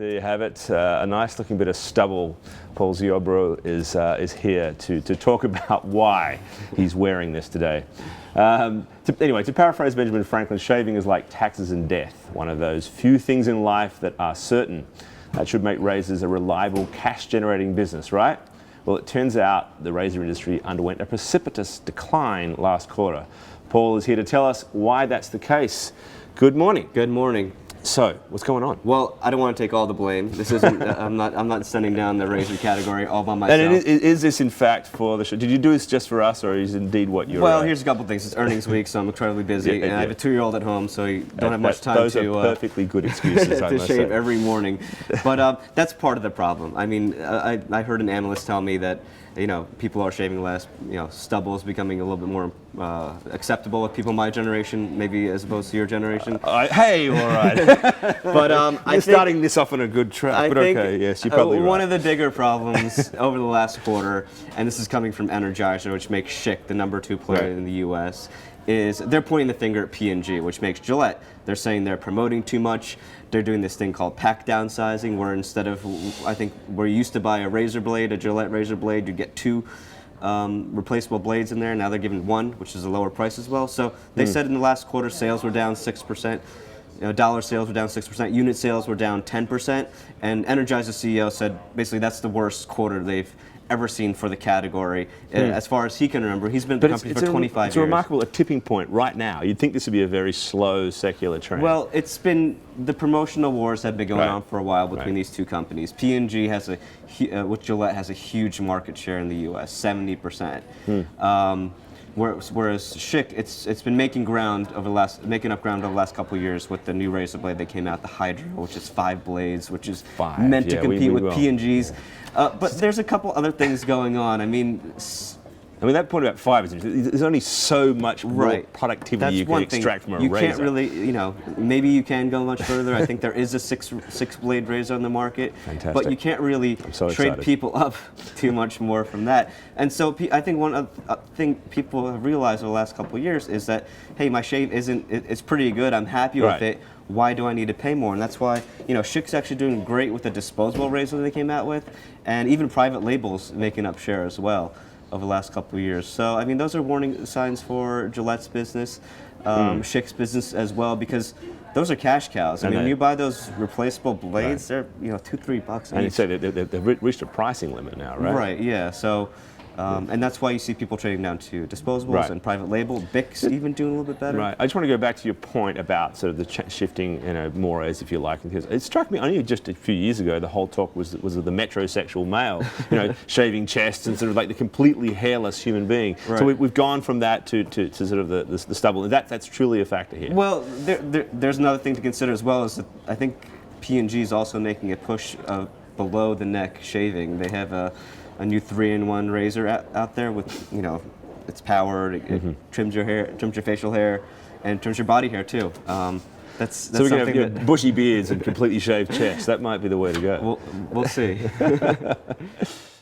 There you have it. A nice looking bit of stubble. Paul Ziobro is here to talk about why he's wearing this today. Anyway, to paraphrase Benjamin Franklin, shaving is like taxes and death, one of those few things in life that are certain. That should make razors a reliable cash-generating business, right? Well, it turns out the razor industry underwent a precipitous decline last quarter. Paul is here to tell us why that's the case. Good morning. Good morning. So, what's going on? Well, I don't want to take all the blame. This isn't. I'm not sending down the razor category all by myself. And is this in fact for the show? Did you do this just for us, or is it indeed what you're? Well, here's a couple things. It's earnings week, so I'm incredibly busy, and I have a 2-year-old at home, so you don't have much time those to. Those are perfectly good excuses. I to must shave say. every morning, but that's part of the problem. I mean, I heard an analyst tell me that people are shaving less. Stubble is becoming a little bit more acceptable with people my generation, maybe as opposed to your generation. Hey, all right. But you're starting this off on a good track. But okay, yes, you're probably right. One of the bigger problems over the last quarter, and this is coming from Energizer, which makes Schick the #2 player in the U.S., is they're pointing the finger at P&G, which makes Gillette. They're saying they're promoting too much. They're doing this thing called pack downsizing, where instead of, I think, where you used to buy a razor blade, a Gillette razor blade, you get 2 replaceable blades in there. Now they're giving 1, which is a lower price as well. So they said in the last quarter sales were down 6%. Dollar sales were down 6%. Unit sales were down 10%. And Energizer CEO said basically that's the worst quarter they've ever seen for the category, as far as he can remember. He's been at the company for 25 years. It's a remarkable tipping point right now. You'd think this would be a very slow secular trend. Well, it's been, the promotional wars have been going on for a while between these two companies. P&G has with Gillette has a huge market share in the U.S., 70%. Whereas Schick, it's been making up ground over the last couple of years with the new razor blade that came out, the Hydra, which is 5 blades, which is meant to compete with P&G's. But there's a couple other things going on. I mean, that point about 5 is interesting. There's only so much more productivity you can extract from a razor. You can't really, maybe you can go much further. I think there is a 6-blade razor on the market. Fantastic. But you can't really trade people up too much more from that. And so I think one thing people have realized over the last couple of years is that, hey, my shave it's pretty good. I'm happy with it. Why do I need to pay more? And that's why, Schick's actually doing great with the disposable razor they came out with, and even private labels making up share as well over the last couple of years. So, I mean, those are warning signs for Gillette's business, Schick's business as well, because those are cash cows. I mean, when you buy those replaceable blades, they're, $2-3 each. And you say they've reached a pricing limit now, right? Right, yeah. So, and that's why you see people trading down to disposables and private label. Bic's even doing a little bit better. Right. I just want to go back to your point about sort of the shifting, more as if you like. Because it struck me only just a few years ago, the whole talk was of the metrosexual male, shaving chests and sort of like the completely hairless human being. Right. So we've gone from that to sort of the stubble. That's truly a factor here. Well, there's another thing to consider as well, is that I think P&G is also making a push below the neck shaving. They have a new 3-in-1 razor out there with, it's powered, it trims your hair, trims your facial hair, and trims your body hair too. That's so we're going to have bushy beards and completely shaved chests. That might be the way to go. We'll see.